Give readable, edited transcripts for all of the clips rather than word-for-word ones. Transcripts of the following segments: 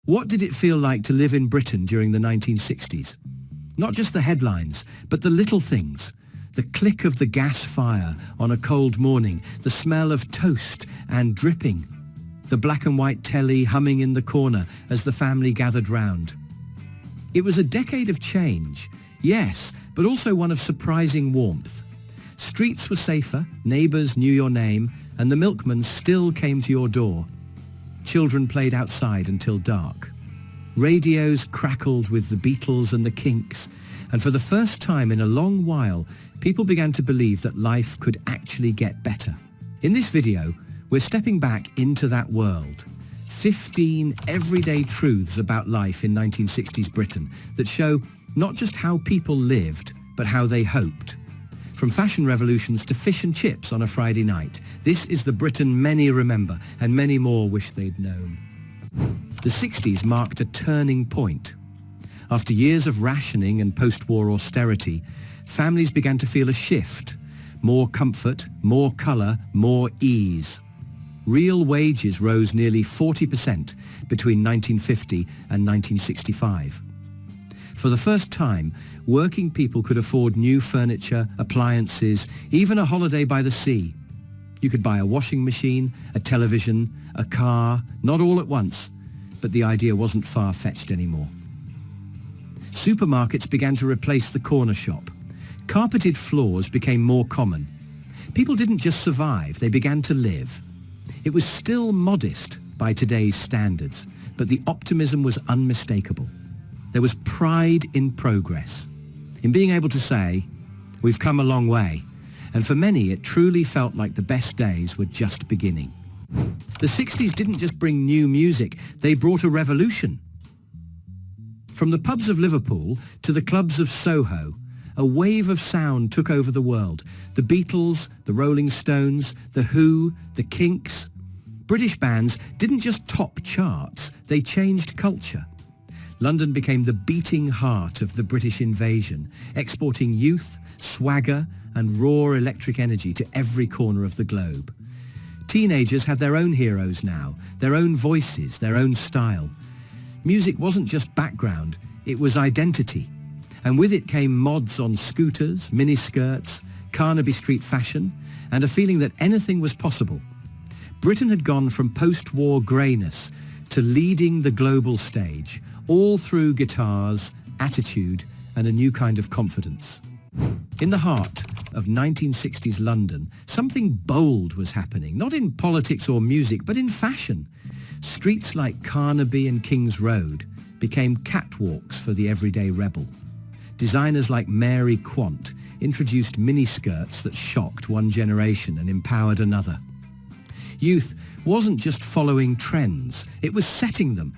What did it feel like to live in Britain during the 1960s? Not just the headlines, but the little things. The click of the gas fire on a cold morning, the smell of toast and dripping, the black and white telly humming in the corner as the family gathered round. It was a decade of change, yes, but also one of surprising warmth. Streets were safer, neighbours knew your name, and the milkman still came to your door. Children played outside until dark. Radios crackled with the Beatles and the Kinks, and for the first time in a long while, people began to believe that life could actually get better. In this video, we're stepping back into that world. 15 everyday truths about life in 1960s Britain that show not just how people lived, but how they hoped. From fashion revolutions to fish and chips on a Friday night, this is the Britain many remember and many more wish they'd known. The 60s marked a turning point. After years of rationing and post-war austerity, families began to feel a shift. More comfort, more colour, more ease. Real wages rose nearly 40% between 1950 and 1965. For the first time, working people could afford new furniture, appliances, even a holiday by the sea. You could buy a washing machine, a television, a car, not all at once, but the idea wasn't far-fetched anymore. Supermarkets began to replace the corner shop. Carpeted floors became more common. People didn't just survive, they began to live. It was still modest by today's standards, but the optimism was unmistakable. There was pride in progress, in being able to say, we've come a long way, and for many it truly felt like the best days were just beginning. The 60s didn't just bring new music, they brought a revolution. From the pubs of Liverpool to the clubs of Soho, a wave of sound took over the world. The Beatles, the Rolling Stones, the Who, the Kinks. British bands didn't just top charts, they changed culture. London became the beating heart of the British invasion, exporting youth, swagger and raw electric energy to every corner of the globe. Teenagers had their own heroes now, their own voices, their own style. Music wasn't just background, it was identity. And with it came mods on scooters, miniskirts, Carnaby Street fashion, and a feeling that anything was possible. Britain had gone from post-war greyness to leading the global stage, all through guitars, attitude, and a new kind of confidence. In the heart of 1960s London, something bold was happening, not in politics or music, but in fashion. Streets like Carnaby and King's Road became catwalks for the everyday rebel. Designers like Mary Quant introduced miniskirts that shocked one generation and empowered another. Youth wasn't just following trends, it was setting them.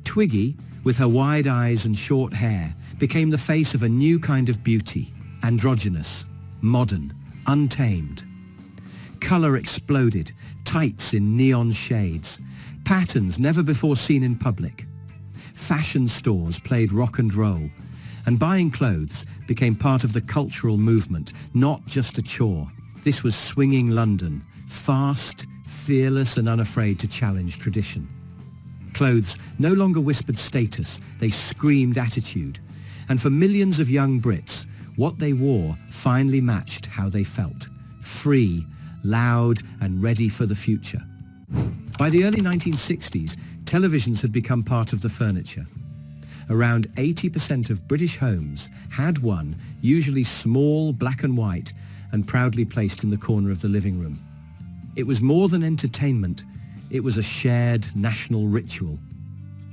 Twiggy, with her wide eyes and short hair, became the face of a new kind of beauty, androgynous, modern, untamed. Colour exploded, tights in neon shades, patterns never before seen in public. Fashion stores played rock and roll, and buying clothes became part of the cultural movement, not just a chore. This was swinging London, fast, fearless and unafraid to challenge tradition. Clothes no longer whispered status, they screamed attitude. And for millions of young Brits, what they wore finally matched how they felt. Free, loud and ready for the future. By the early 1960s, televisions had become part of the furniture. Around 80% of British homes had one, usually small, black and white, and proudly placed in the corner of the living room. It was more than entertainment, it was a shared national ritual.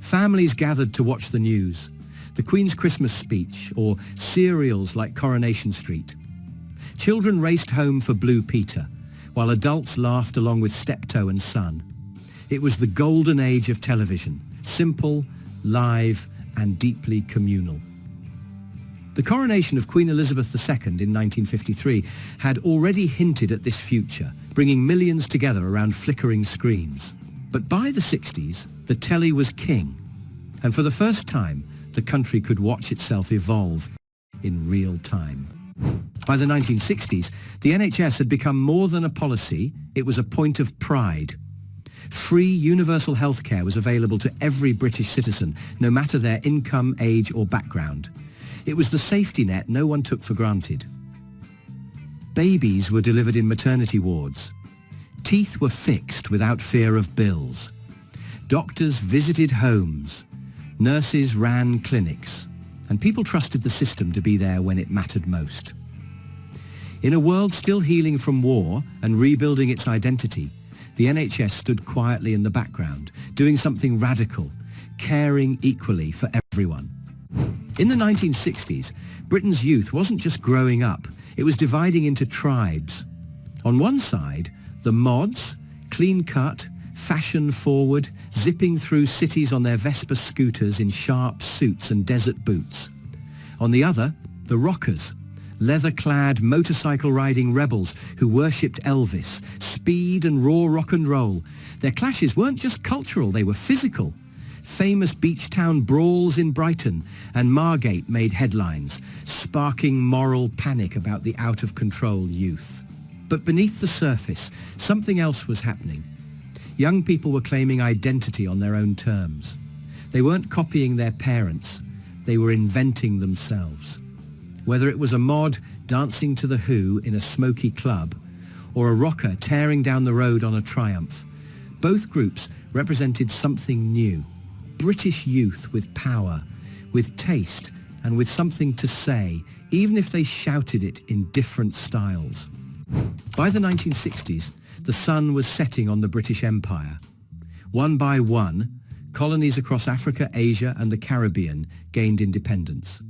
Families gathered to watch the news, the Queen's Christmas speech, or serials like Coronation Street. Children raced home for Blue Peter, while adults laughed along with Steptoe and Son. It was the golden age of television, simple, live, and deeply communal. The coronation of Queen Elizabeth II in 1953 had already hinted at this future, bringing millions together around flickering screens. But by the 60s, the telly was king, and for the first time, the country could watch itself evolve in real time. By the 1960s, the NHS had become more than a policy, it was a point of pride. Free universal healthcare was available to every British citizen, no matter their income, age or background. It was the safety net no one took for granted. Babies were delivered in maternity wards. Teeth were fixed without fear of bills. Doctors visited homes. Nurses ran clinics. And people trusted the system to be there when it mattered most. In a world still healing from war and rebuilding its identity, the NHS stood quietly in the background, doing something radical, caring equally for everyone. In the 1960s, Britain's youth wasn't just growing up, it was dividing into tribes. On one side, the mods, clean-cut, fashion-forward, zipping through cities on their Vespa scooters in sharp suits and desert boots. On the other, the rockers, leather-clad, motorcycle-riding rebels who worshipped Elvis, speed and raw rock and roll. Their clashes weren't just cultural, they were physical. Famous beach town brawls in Brighton and Margate made headlines, sparking moral panic about the out-of-control youth. But beneath the surface, something else was happening. Young people were claiming identity on their own terms. They weren't copying their parents, they were inventing themselves. Whether it was a mod dancing to The Who in a smoky club, or a rocker tearing down the road on a Triumph, both groups represented something new. British youth with power, with taste, and with something to say, even if they shouted it in different styles. By the 1960s, the sun was setting on the British Empire. One by one, colonies across Africa, Asia, and the Caribbean gained independence.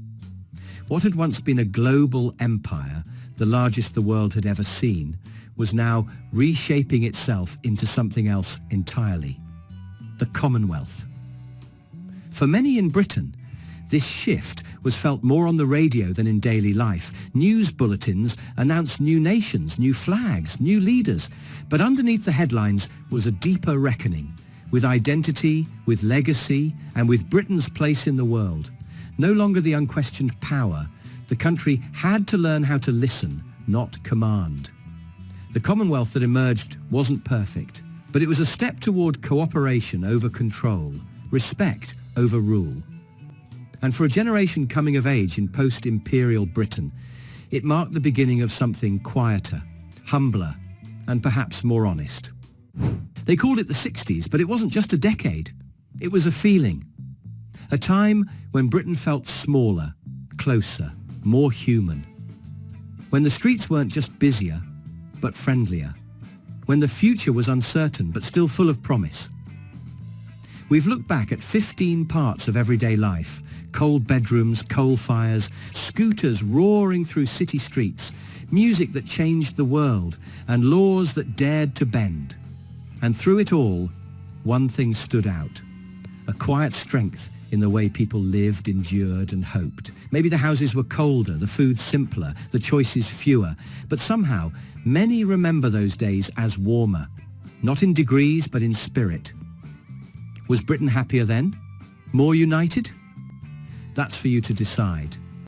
What had once been a global empire, the largest the world had ever seen, was now reshaping itself into something else entirely: the Commonwealth. For many in Britain, this shift was felt more on the radio than in daily life. News bulletins announced new nations, new flags, new leaders. But underneath the headlines was a deeper reckoning, with identity, with legacy, and with Britain's place in the world. No longer the unquestioned power, the country had to learn how to listen, not command. The Commonwealth that emerged wasn't perfect, but it was a step toward cooperation over control, respect over rule. And for a generation coming of age in post-imperial Britain, it marked the beginning of something quieter, humbler, and perhaps more honest. They called it the 60s, but it wasn't just a decade. It was a feeling. A time when Britain felt smaller, closer, more human. When the streets weren't just busier, but friendlier. When the future was uncertain, but still full of promise. We've looked back at 15 parts of everyday life: cold bedrooms, coal fires, scooters roaring through city streets, music that changed the world, and laws that dared to bend. And through it all, one thing stood out: a quiet strength in the way people lived, endured, and hoped. Maybe the houses were colder, the food simpler, the choices fewer, but somehow many remember those days as warmer, not in degrees but in spirit. Was Britain happier then? More united? That's for you to decide.